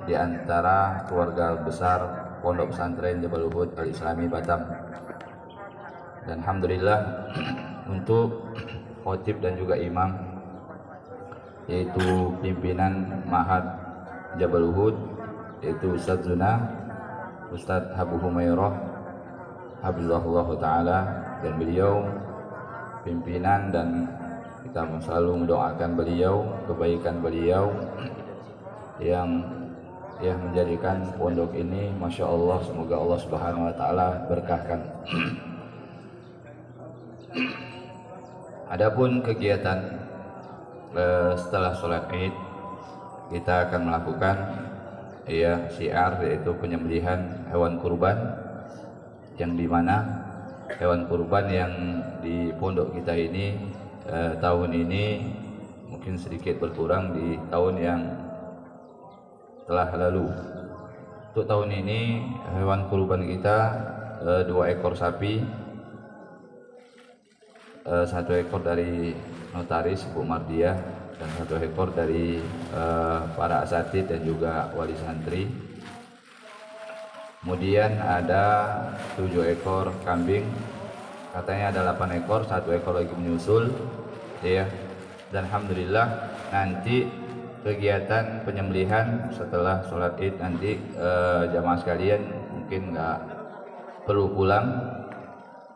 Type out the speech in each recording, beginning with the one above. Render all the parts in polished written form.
di antara keluarga besar Pondok Pesantren Jabal Uhud Al-Islami Batam. Dan alhamdulillah untuk khotib dan juga imam, yaitu pimpinan Ma'had Jabal Uhud, yaitu Ustaz Zuna, Ustaz Habu Humairah Hafizahullah Ta'ala, dan beliau pimpinan, dan kita selalu mendoakan beliau, kebaikan beliau yang menjadikan pondok ini Masya Allah, semoga Allah Subhanahu Wa Ta'ala berkahkan. Adapun kegiatan setelah sholat Id, kita akan melakukan syiar, yaitu penyembelihan hewan kurban, yang dimana hewan kurban yang di pondok kita ini tahun ini mungkin sedikit berkurang di tahun yang telah lalu. Untuk tahun ini hewan kurban kita 2 ekor sapi, 1 ekor dari notaris Ibu Mardiah, dan 1 ekor dari para asatid dan juga wali santri. Kemudian ada 7 ekor kambing, katanya ada 8 ekor, 1 ekor lagi menyusul, ya. Dan alhamdulillah nanti kegiatan penyembelihan setelah sholat Id nanti jamaah sekalian mungkin nggak perlu pulang,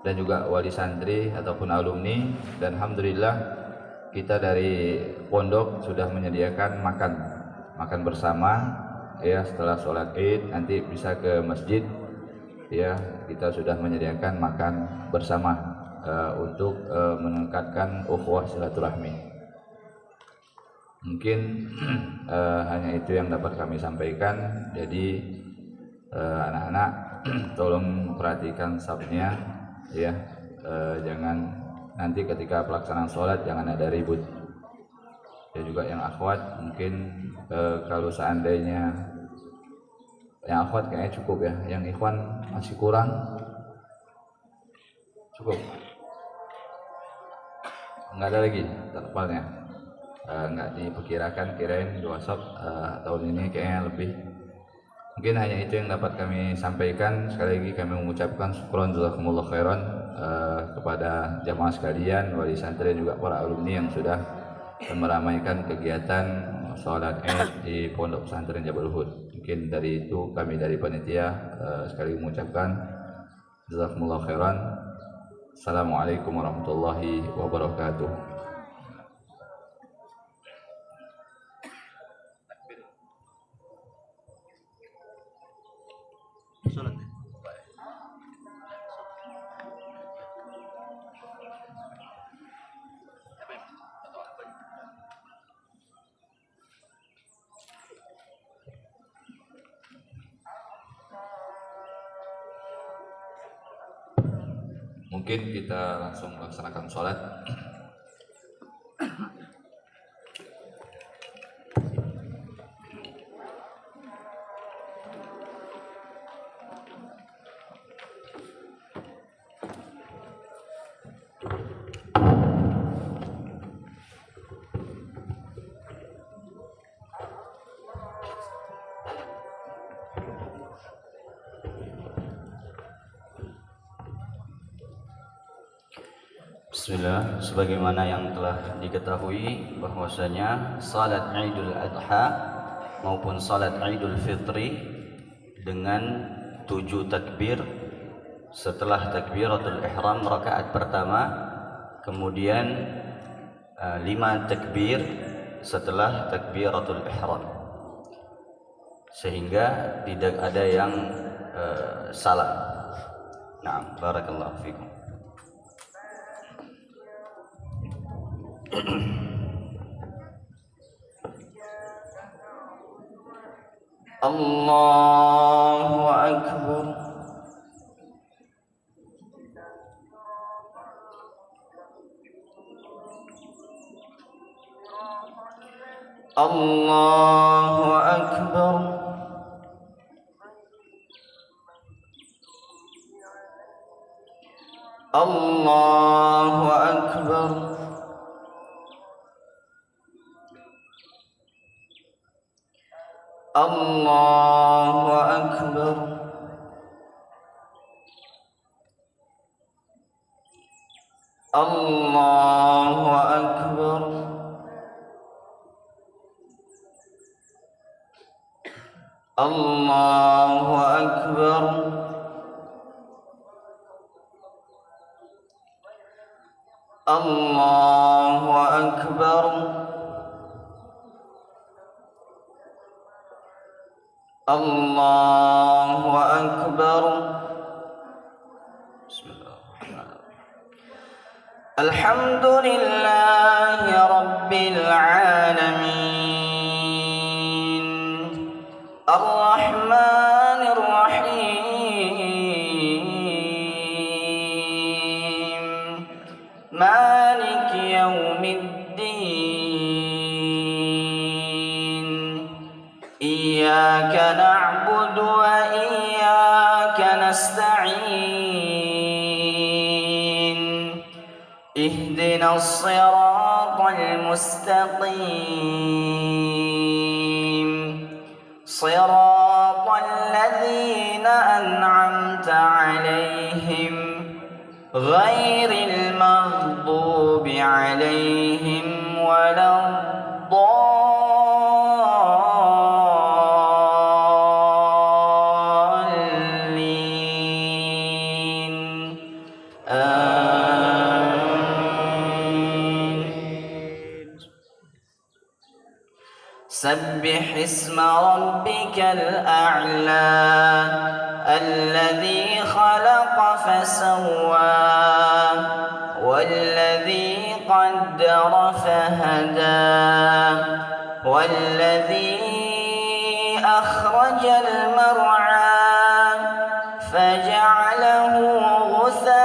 dan juga wali santri ataupun alumni. Dan alhamdulillah kita dari pondok sudah menyediakan makan bersama, ya. Setelah sholat Id nanti bisa ke masjid, ya. Kita sudah menyediakan makan bersama untuk meningkatkan ukhuwah silaturahmi. Mungkin hanya itu yang dapat kami sampaikan. Jadi anak-anak tolong perhatikan sabnya, ya. Jangan nanti ketika pelaksanaan sholat jangan ada ribut. Ya, juga yang akhwat mungkin kalau seandainya yang akhwat kayaknya cukup, ya. Yang ikhwan masih kurang, cukup. Enggak ada lagi terpalnya. Enggak diperkirakan, kirain 2 sop tahun ini kayaknya lebih. Mungkin hanya itu yang dapat kami sampaikan. Sekali lagi kami mengucapkan syukron jazakumullah khairan kepada jamaah sekalian, wali santri dan juga para alumni yang sudah meramaikan kegiatan sholat Id di Pondok Pesantren Jabal Uhud. Mungkin dari itu kami dari panitia sekali mengucapkan jazakumullah khairan. Assalamualaikum warahmatullahi wabarakatuh. Mungkin kita langsung melaksanakan sholat. Bismillah, sebagaimana yang telah diketahui bahwasanya salat Idul Adha maupun salat Idul Fitri dengan 7 takbir, setelah takbiratul ihram rakaat pertama, kemudian 5 takbir setelah takbiratul ihram, sehingga tidak ada yang salah. Naam, barakallahu fikum. Allahu Akbar. Allahu Akbar. Allahu Akbar. الله أكبر الله أكبر الله أكبر الله أكبر الله أكبر بسم الله الرحمن الرحيم الحمد لله رب العالمين الرحمن الرحيم مالك يوم الدين إياك نعبد وإياك نستعين اهدنا الصراط المستقيم صراط الذين أنعمت عليهم غير المغضوب عليهم ولا الضالين آمين سبح اسم ربك الأعلى الذي خلق فسوى والذي قدر فهدى والذي أخرج المرعى فجعله غثاء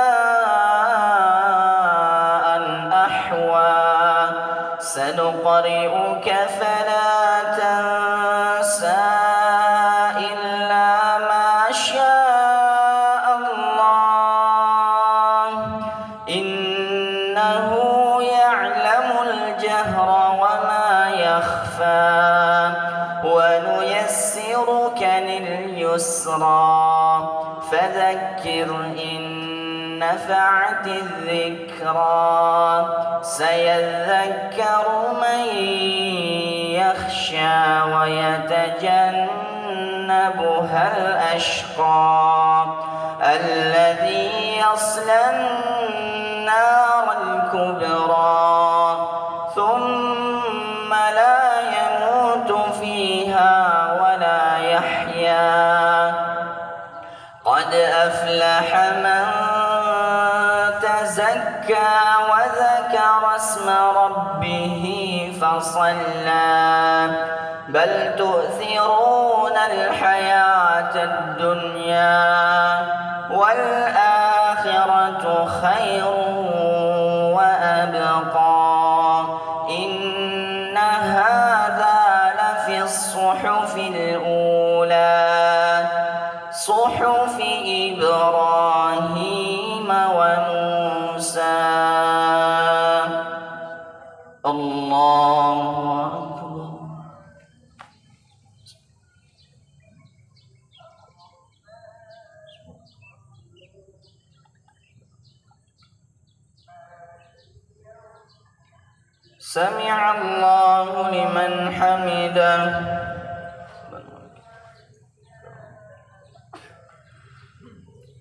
أحوى سنقرئك فلا تنسى إلا ما شاء الله إنه يعلم الجهر وما يخفى ونيسرك لليسرى فذكر إن نفعت الذكرى سيذكر من يخشى ويتجنبها الأشقى الذي يصلى النار الكبرى ثم لا يموت فيها ولا يحيا قد أفلح من تزكى وذكر اسم ربه فصلى بل تؤثرون الحياة الدنيا والآخرة خير وأبقى إن هذا لفي الصحف الأولى صحف إبراهيم وموسى الله أكبر سمع الله لمن حمده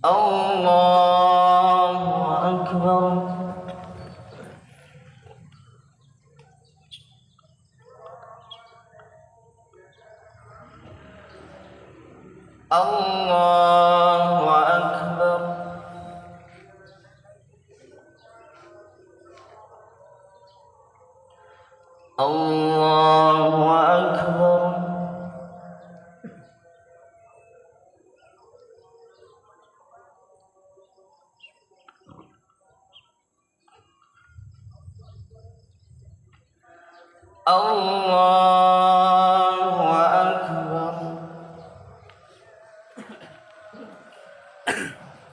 الله أكبر الله أكبر الله أكبر الله أكبر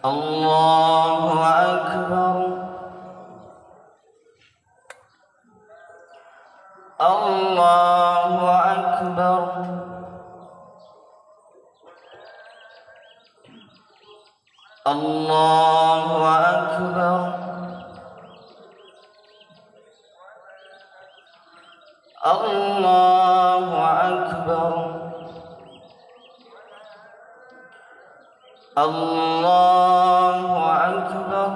الله أكبر الله أكبر الله أكبر الله أكبر الله أكبر.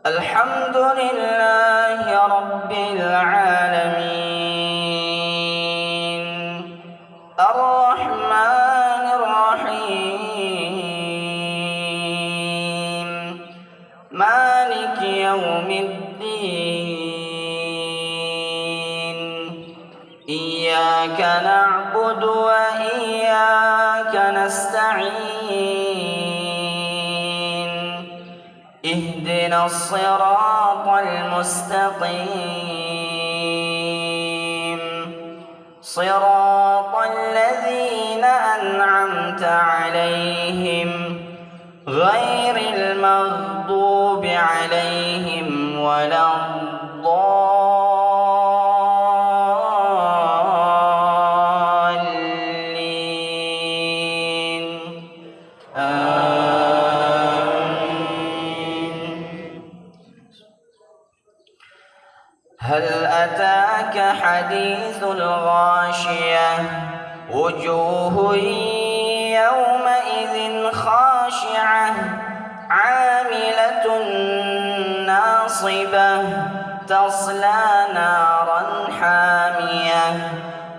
الحمد لله رب العالمين الرحمن الرحيم مالك يوم الدين إياك نعبد وإياك نستعين اهدنا الصراط المستقيم صراط الذين أنعمت عليهم غير المغضوب عليهم ولا الضالين آمين. هل أتاك حديث الغاشية وجوه يومئذ خاشعة عاملة ناصبة تصلى نارا حامية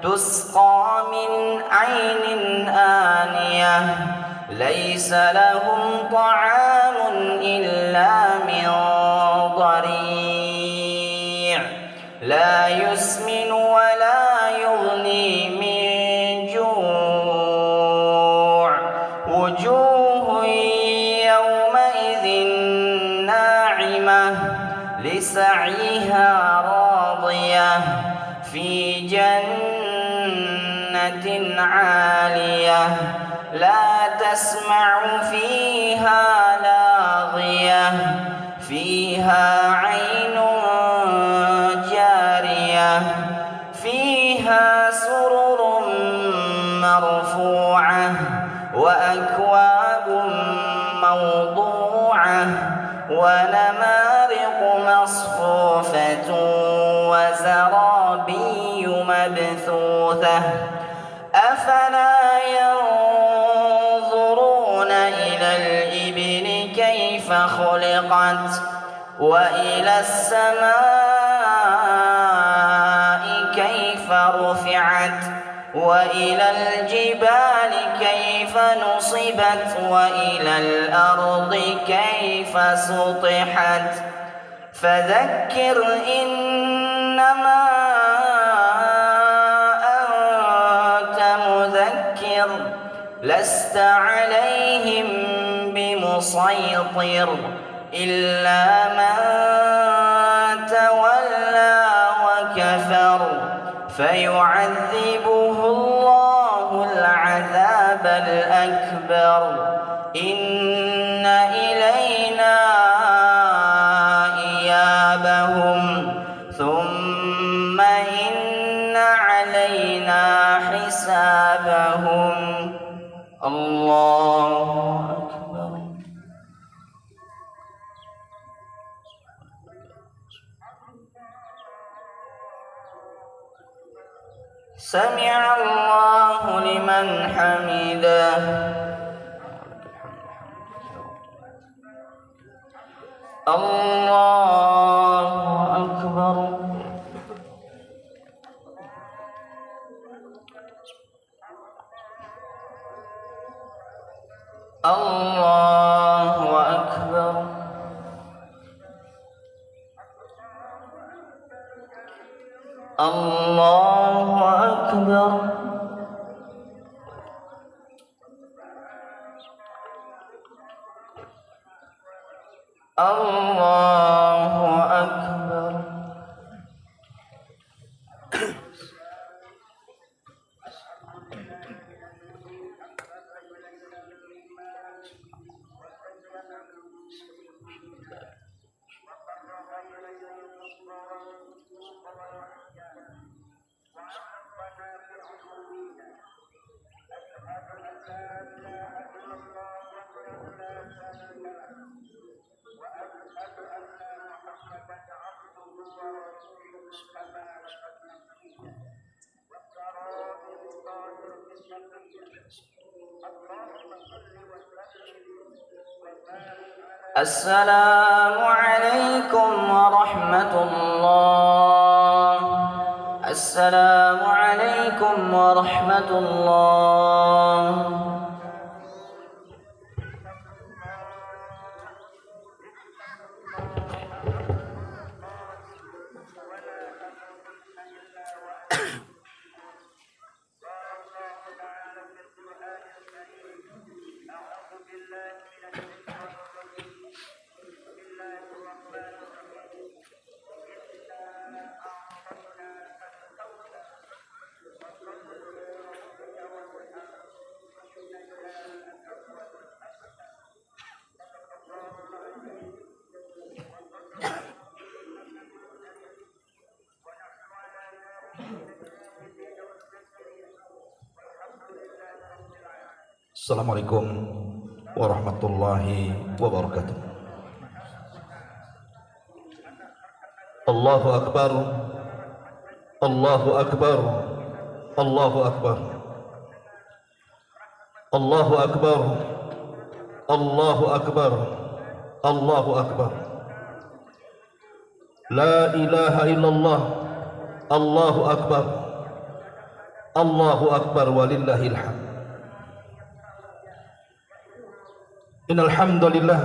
تسقى من عين آنية ليس لهم طعام إلا من ضريع لا يسمن ولا يغني من جوع وجوه يومئذ ناعمة لسعيها راضية في جنة عالية لا تسمع فيها لاغية فيها عين جارية فيها سرر مرفوعة وأكواب موضوعة ونمارق مصفوفة وزرابي مبثوثة أفلا ينظرون إلى الإبل كيف خلقت وإلى السماء كيف رفعت وإلى الجبال كيف نصبت وإلى الأرض كيف سطحت فذكر إنما أنت مذكر لست عليهم بمسيطر إلا من تولى وكفر فيعذبه الله العذاب الأكبر إن إلينا إيابهم ثم إن علينا حسابهم. الله أكبر. سمع الله لمن حمده. الله أكبر. الله أكبر. الله أكبر. الله أكبر. السلام عليكم ورحمة الله. السلام عليكم ورحمة الله. Assalamualaikum warahmatullahi wabarakatuh. Allahu Akbar, Allahu Akbar, Allahu Akbar, Allahu Akbar, Allahu Akbar, Allahu Akbar. La ilaha illallah, Allahu Akbar, Allahu Akbar walillahil hamd. Innal hamdalillah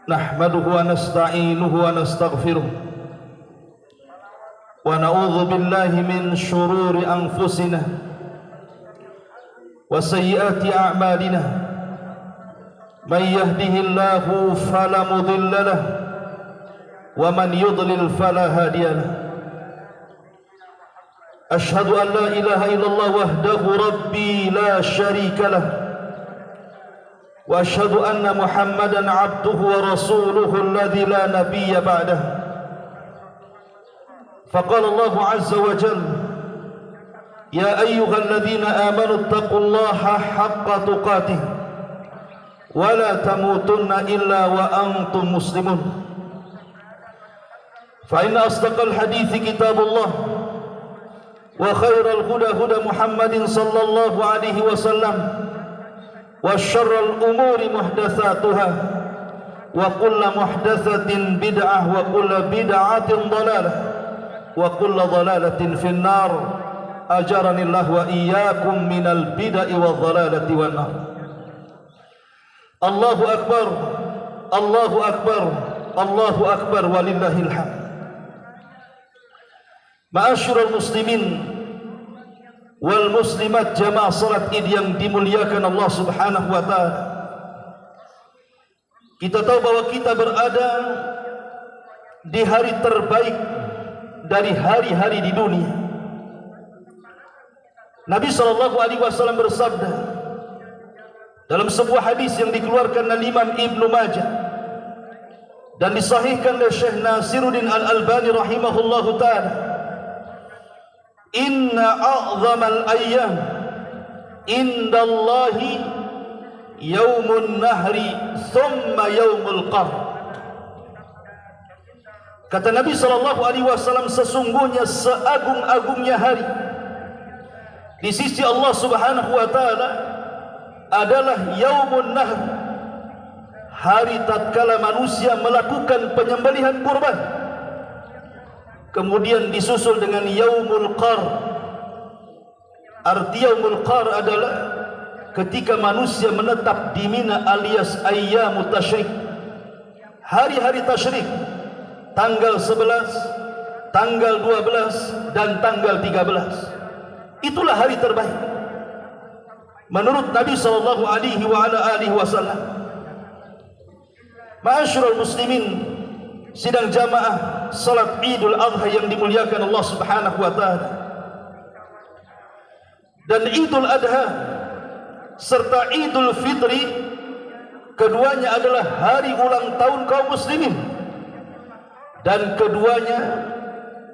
nahmaduhu wa nasta'inuhu wa nastaghfiruh wa na'udzu billahi min shururi anfusina wa sayyiati a'malina. Man yahdihillahu fala mudilla lahu wa man yudlil fala hadiya lahu. Ashhadu an la ilaha illallah wahdahu rabbi la syarika lahu wa asyhadu anna Muhammadan abduhu wa rasuluhu alladhi la nabiyya ba'dah. Faqala Allah azza wa jalla ya ayyuhalladzina amanu taqullaha haqqa tuqatih wa la tamutunna illa wa antum muslimun. Fa inna asdaqal hadithi kitabullah wa khairal huda huda Muhammadin sallallahu alaihi wasallam wa syarrul umuri muhdatsatuha wa kullu muhdatsatin bid'ah wa kullu bid'atin dhalalah wa kullu dhalalatin fin nar. Ajaranillah wa iyyakum minal bid'i wadh dhalalati wan nar. Allahu akbar, Allahu akbar, Allahu akbar walillahil hamd. Ma'asyiral muslimin wal muslimat jamaah salat Id yang dimuliakan Allah Subhanahu wa taala. Kita tahu bahwa kita berada di hari terbaik dari hari-hari di dunia. Nabi sallallahu alaihi wasallam bersabda dalam sebuah hadis yang dikeluarkan oleh Imam Ibnu Majah dan disahihkan oleh Syekh Nasiruddin Al-Albani rahimahullahu taala, inna a'zamal ayyam indallahi yaumun nahri thumma yaumul qarn. Kata Nabi sallallahu alaihi wasallam, sesungguhnya seagung-agungnya hari di sisi Allah Subhanahu wa taala adalah yaumun nahr, hari tatkala manusia melakukan penyembelihan kurban. Kemudian disusul dengan yaumul qar. Arti yaumul qar adalah ketika manusia menetap di Mina alias ayyamut tasyrik, hari-hari tasyrik, tanggal 11, tanggal 12 dan tanggal 13. Itulah hari terbaik menurut Nabi sallallahu alaihi wasallam. Ma'asyiral muslimin, sidang jamaah salat Idul Adha yang dimuliakan Allah Subhanahu wa taala. Dan Idul Adha serta Idul Fitri keduanya adalah hari ulang tahun kaum muslimin, dan keduanya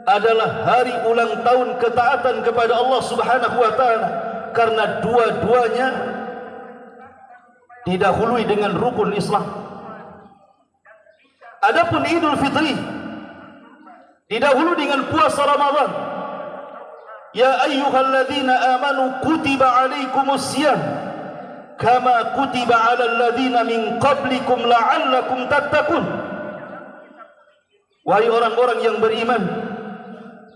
adalah hari ulang tahun ketaatan kepada Allah Subhanahu wa taala, karena dua-duanya didahului dengan rukun Islam. Adapun Idul Fitri didahului dengan puasa Ramadan. Ya ayyuhalladzina amanu kutiba alaikumus siyam kama kutiba 'alal ladzina min qablikum la'allakum tattaqun. Wahai orang-orang yang beriman,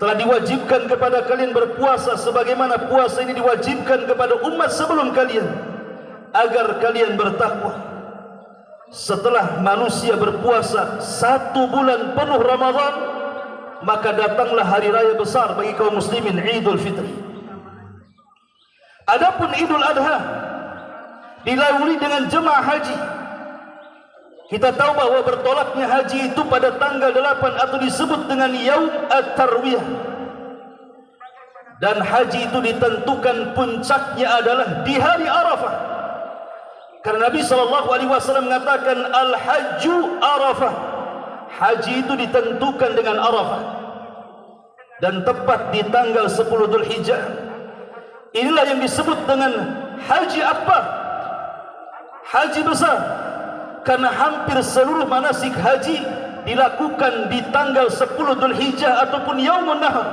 telah diwajibkan kepada kalian berpuasa sebagaimana puasa ini diwajibkan kepada umat sebelum kalian, agar kalian bertakwa. Setelah manusia berpuasa 1 bulan penuh Ramadan, maka datanglah hari raya besar bagi kaum muslimin, Idul Fitri. Adapun Idul Adha dilalui dengan jemaah haji. Kita tahu bahwa bertolaknya haji itu pada tanggal 8 atau disebut dengan Yaum At-Tarwiyah. Dan haji itu ditentukan puncaknya adalah di hari Arafah. Karena Nabi SAW mengatakan Al-Hajju Arafah. Haji itu ditentukan dengan Arafah. Dan tepat di tanggal 10 Dzulhijjah. Inilah yang disebut dengan Haji Akbar, haji besar. Karena hampir seluruh manasik haji dilakukan di tanggal 10 Dzulhijjah ataupun Yaumun Nahar.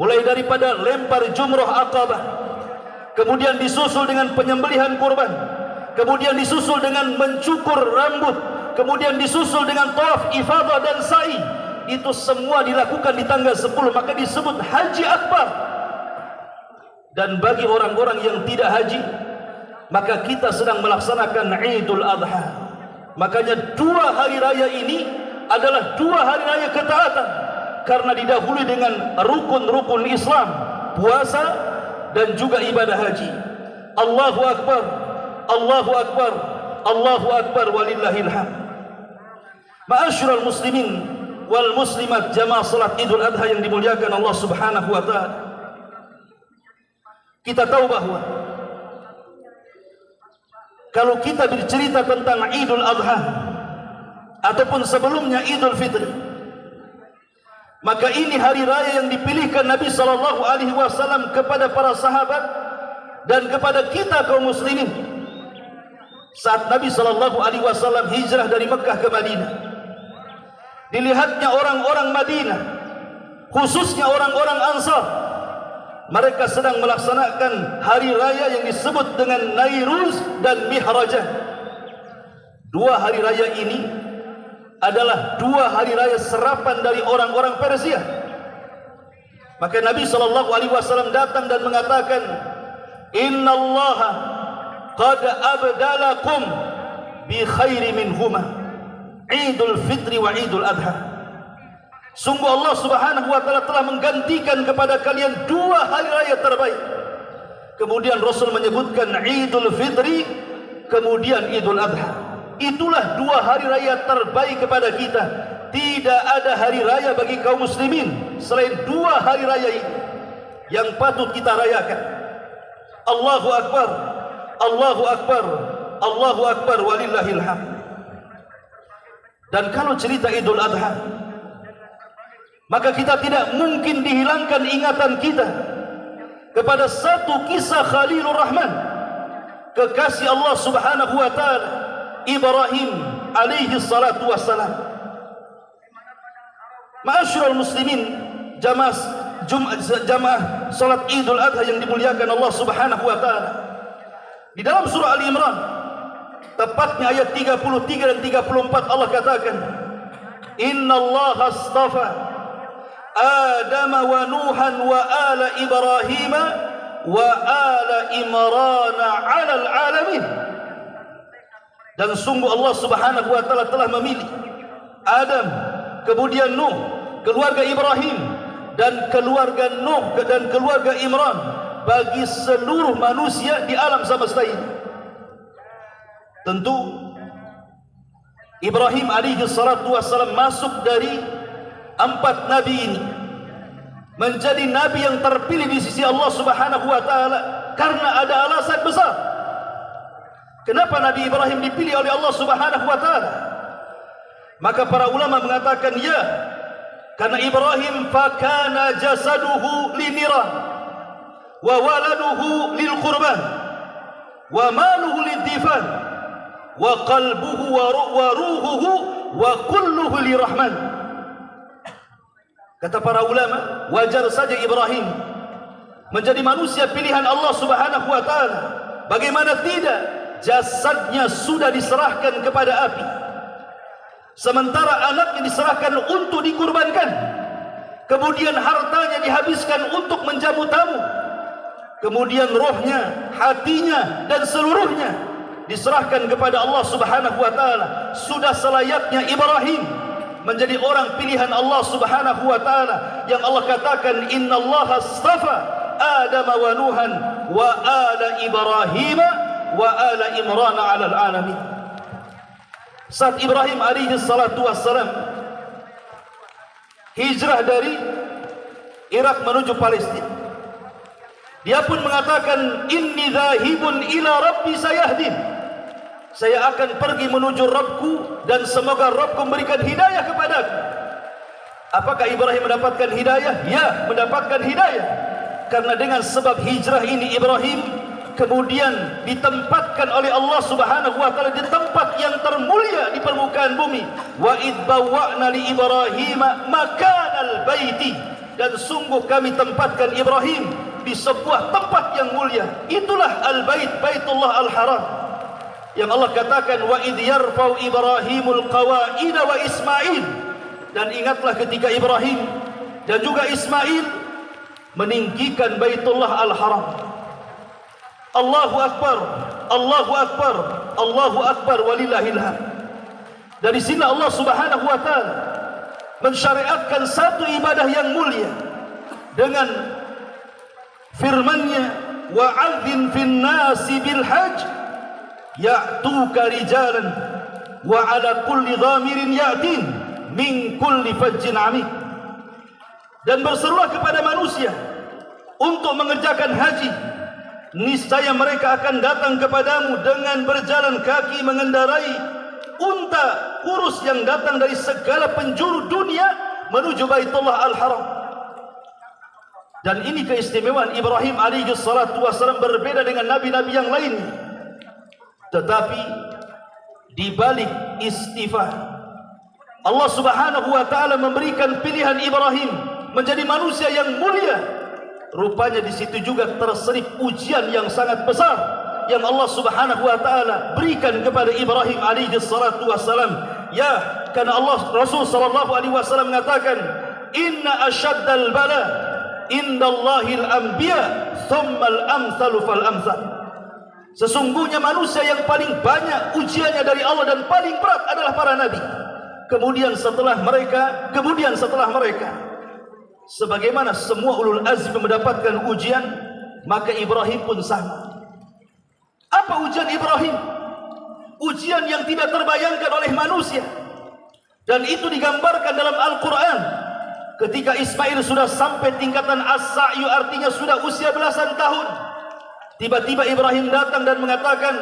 Mulai daripada lempar jumrah Aqabah, kemudian disusul dengan penyembelihan kurban, kemudian disusul dengan mencukur rambut, kemudian disusul dengan tawaf ifadah dan sa'i. Itu semua dilakukan di tanggal 10, maka disebut Haji Akbar. Dan bagi orang-orang yang tidak haji, maka kita sedang melaksanakan Idul Adha. Makanya 2 hari raya ini adalah 2 hari raya ketaatan, karena didahului dengan rukun-rukun Islam, puasa dan juga ibadah haji. Allahu Akbar, Allahu Akbar, Allahu Akbar, walillahil hamd. Ma'asyiral muslimin wal muslimat, jamaah salat Idul Adha yang dimuliakan Allah Subhanahu wa taala. Kita tahu bahwa kalau kita bercerita tentang Idul Adha ataupun sebelumnya Idul Fitri, maka ini hari raya yang dipilihkan Nabi SAW kepada para sahabat dan kepada kita kaum muslimin saat Nabi SAW hijrah dari Mekah ke Madinah. Dilihatnya orang-orang Madinah, khususnya orang-orang Ansar, mereka sedang melaksanakan hari raya yang disebut dengan Nairuz dan Mihrajah. 2 hari raya ini adalah 2 hari raya serapan dari orang-orang Persia. Maka Nabi SAW datang dan mengatakan, Innallaha qad abdalakum bi khairi minhuma, Idul Fitri wa Idul Adha. Sungguh Allah Subhanahu wa taala telah menggantikan kepada kalian 2 hari raya terbaik. Kemudian Rasul menyebutkan Idul Fitri, kemudian Idul Adha. Itulah 2 hari raya terbaik kepada kita. Tidak ada hari raya bagi kaum muslimin selain 2 hari raya ini yang patut kita rayakan. Allahu Akbar, Allahu Akbar, Allahu Akbar, walillahil hamd. Dan kalau cerita Idul Adha, maka kita tidak mungkin dihilangkan ingatan kita kepada satu kisah Khalilur Rahman, kekasih Allah Subhanahu wa taala, Ibrahim alaihi salatu wassalam. Ma'asyiral muslimin, jamaah salat Idul Adha yang dimuliakan Allah Subhanahu wa taala. Di dalam surah Al-Imran, tepatnya ayat 33 dan 34, Allah katakan, Innallaha astafa Adam wa Nuhan wa ala Ibrahim wa ala Imran 'alal 'alamin. Dan sungguh Allah Subhanahu wa taala telah memilih Adam, kemudian Nuh, keluarga Ibrahim, dan keluarga Nuh dan keluarga Imran bagi seluruh manusia di alam semesta ini. Tentu Ibrahim alaihi salatu wassalam masuk dari 4 nabi ini, menjadi nabi yang terpilih di sisi Allah Subhanahu wa taala karena ada alasan besar. Kenapa Nabi Ibrahim dipilih oleh Allah Subhanahu wa taala? Maka para ulama mengatakan, ya, karena Ibrahim fakana jasaduhu liniran wa waladuhu lil qurban wa maluhu lidifan wa qalbuhu wa ruhuhu wa kulluhu lirahman. Kata para ulama, wajar saja Ibrahim menjadi manusia pilihan Allah Subhanahu wa taala Bagaimana tidak? Jasadnya sudah diserahkan kepada api, sementara anaknya diserahkan untuk dikurbankan. Kemudian hartanya dihabiskan untuk menjamu tamu. Kemudian rohnya, hatinya dan seluruhnya diserahkan kepada Allah Subhanahu wa taala. Sudah selayaknya Ibrahim menjadi orang pilihan Allah Subhanahu wa taala yang Allah katakan innallaha astafa Adam wa Nuhan wa ala Ibrahim wa ala Imran 'alal alamin. Saat Ibrahim alaihi salatu wassalam hijrah dari Irak menuju Palestina, dia pun mengatakan inni dzahibun ila rabbi sayahdin. Saya akan pergi menuju Rabbku dan semoga Rabbku memberikan hidayah kepadaku. Apakah Ibrahim mendapatkan hidayah? Ya, mendapatkan hidayah. Karena dengan sebab hijrah ini Ibrahim kemudian ditempatkan oleh Allah Subhanahu wa taala di tempat yang termulia di permukaan bumi. Wa id bawwa'na li Ibrahim makanal baiti, dan sungguh kami tempatkan Ibrahim di sebuah tempat yang mulia. Itulah al-bait, Baitullah al-Haram, yang Allah katakan wa id yarfa'u Ibrahimul qawaida wa Ismail. Dan ingatlah ketika Ibrahim dan juga Ismail meninggikan Baitullah al-Haram. Allahu Akbar, Allahu Akbar, Allahu Akbar walillahil hamd. Dari sini Allah Subhanahu wa taala mensyariatkan satu ibadah yang mulia dengan firman-Nya wa'adzin fin nasi bil hajj ya'tuka rijalan wa 'ala kulli dhamirin ya'tin min kulli fajjin 'amik. Dan berserulah kepada manusia untuk mengerjakan haji. Niscaya mereka akan datang kepadamu dengan berjalan kaki mengendarai unta kurus yang datang dari segala penjuru dunia menuju Baitullah al-Haram. Dan ini keistimewaan Ibrahim alaihi salatu wasallam berbeda dengan nabi-nabi yang lain. Tetapi di balik istighfar, Allah Subhanahu wa taala memberikan pilihan Ibrahim menjadi manusia yang mulia. Rupanya di situ juga terselip ujian yang sangat besar yang Allah Subhanahu wa taala berikan kepada Ibrahim alaihi salatu wasalam. Ya, karena Allah Rasul sallallahu alaihi wasallam mengatakan, "Inna asyaddal bala indallahil anbiya thumma al-amsalu fal amsal." Sesungguhnya manusia yang paling banyak ujiannya dari Allah dan paling berat adalah para nabi. Kemudian setelah mereka. Sebagaimana semua ulul azmi mendapatkan ujian, maka Ibrahim pun sama. Apa ujian Ibrahim? Ujian yang tidak terbayangkan oleh manusia. Dan itu digambarkan dalam Al-Quran. Ketika Ismail sudah sampai tingkatan as-sa'yu, artinya sudah usia belasan tahun, tiba-tiba Ibrahim datang dan mengatakan,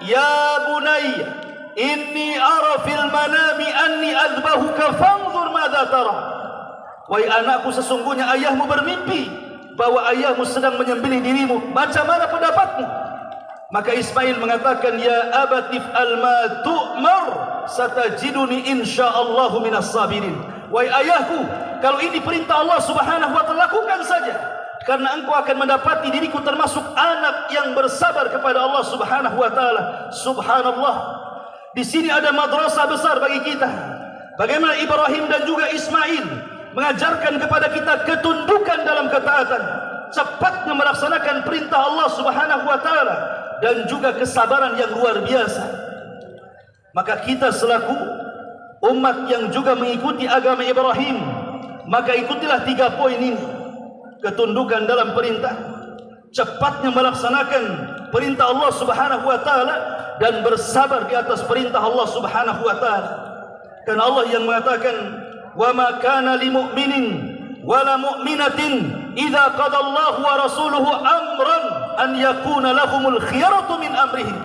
"Ya bunayya, inni ara fil manami anni adbahuka fanzur madza tara." Wahai anakku, sesungguhnya ayahmu bermimpi bahwa ayahmu sedang menyembelih dirimu. Macam mana pendapatmu? Maka Ismail mengatakan, "Ya abatif al-ma tu'mar satajiduni insyaallahu minas sabirin." Wahai ayahku, kalau ini perintah Allah Subhanahu wa taala, lakukan saja, karena engkau akan mendapati diriku termasuk anak yang bersabar kepada Allah Subhanahu wa taala. Subhanallah. Di sini ada madrasah besar bagi kita. Bagaimana Ibrahim dan juga Ismail mengajarkan kepada kita ketundukan dalam ketaatan, cepatnya melaksanakan perintah Allah Subhanahu wa taala, dan juga kesabaran yang luar biasa. Maka kita selaku umat yang juga mengikuti agama Ibrahim, maka ikutilah 3 poin ini. Ketundukan dalam perintah, cepatnya melaksanakan perintah Allah Subhanahu wa taala, dan bersabar di atas perintah Allah Subhanahu wa taala. Karena Allah yang mengatakan, "Wa ma kana lil mu'minin wa la mu'minatin idza qada Allahu wa rasuluhu amran an yakuna lahumul khiyaratu min amrihim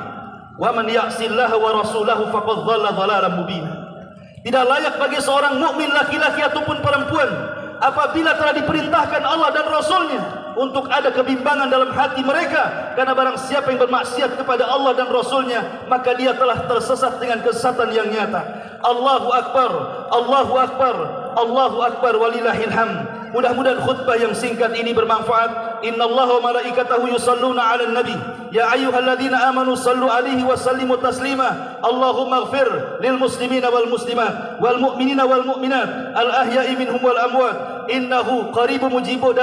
wa man ya'sillaha wa rasulahu faqad dhalla dhalalan mubina." Tidak layak bagi seorang mukmin laki-laki ataupun perempuan apabila telah diperintahkan Allah dan Rasulnya untuk ada kebimbangan dalam hati mereka, karena barang siapa yang bermaksiat kepada Allah dan Rasulnya, maka dia telah tersesat dengan kesesatan yang nyata. Allahu Akbar, Allahu Akbar, Allahu Akbar walillahil hamd. Mudah-mudahan khutbah yang singkat ini bermanfaat. Innallaha wa malaikatahu yusalluna 'alan nabi. Ya ayyuhalladzina amanu sallu 'alaihi wa sallimu taslima. Allahumma ighfir lil muslimina wal muslimat wal mu'minina wal mu'minat al ahya'i minhum wal amwat. Innahu qaribun mujibu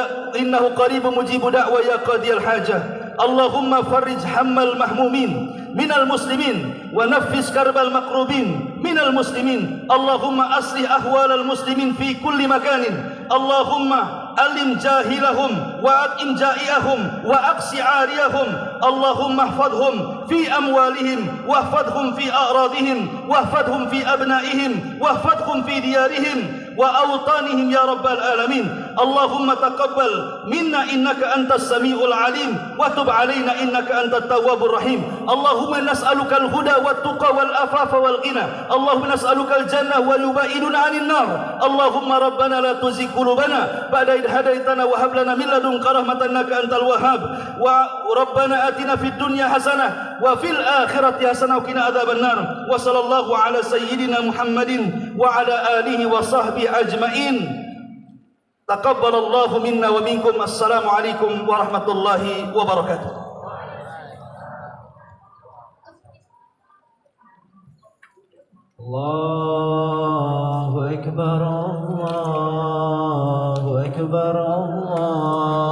da'wa ya qadiyal hajah. Allahumma farrij hammal mahmumin minal muslimin wa naffis karbal makrubin minal muslimin. Allahumma aslih ahwalal muslimin fi kulli makanin. Allahumma alim jahilahum wa aqim ja'iahum wa aqsi 'ariyahum. Allahumma ihfadhhum fi amwalihim wahfadhhum fi a'radihim wahfadhhum fi abna'ihim wahfadhhum fi diyarihim wa awtanihim ya rabbal alamin. Allahumma taqabbal minna innaka antas samiul alim wa tub alaina innaka antat tawwabur rahim. Allahumma nas'aluka al-huda wat tuqa wal afafa wal ghina. Allahumma nas'aluka al-jannah wa yubaiduna 'anil nar. Allahumma rabbana la tuzigh qulubana ba'da idh hadaitana wa hab lana min ladunka rahmatan innaka antal wahhab. Wa rabbana atina fid dunya hasanah wa fil akhirati hasanah wa qina adzaban nar. Wa sallallahu ala sayyidina Muhammadin wa ala alihi wa sahbihi ajma'in. Taqabbalallahu minna wa minkum. Assalamu alaikum warahmatullahi wabarakatuh. Allahu akbar, Allahu akbar, Allahu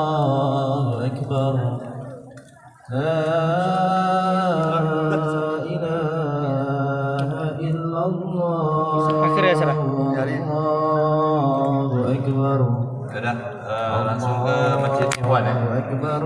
akbar. La ilaha illallah. Akhirnya Sarah. Allahu akbar. Sudah langsung ke Masjid Ikhwan ya. Allahu akbar.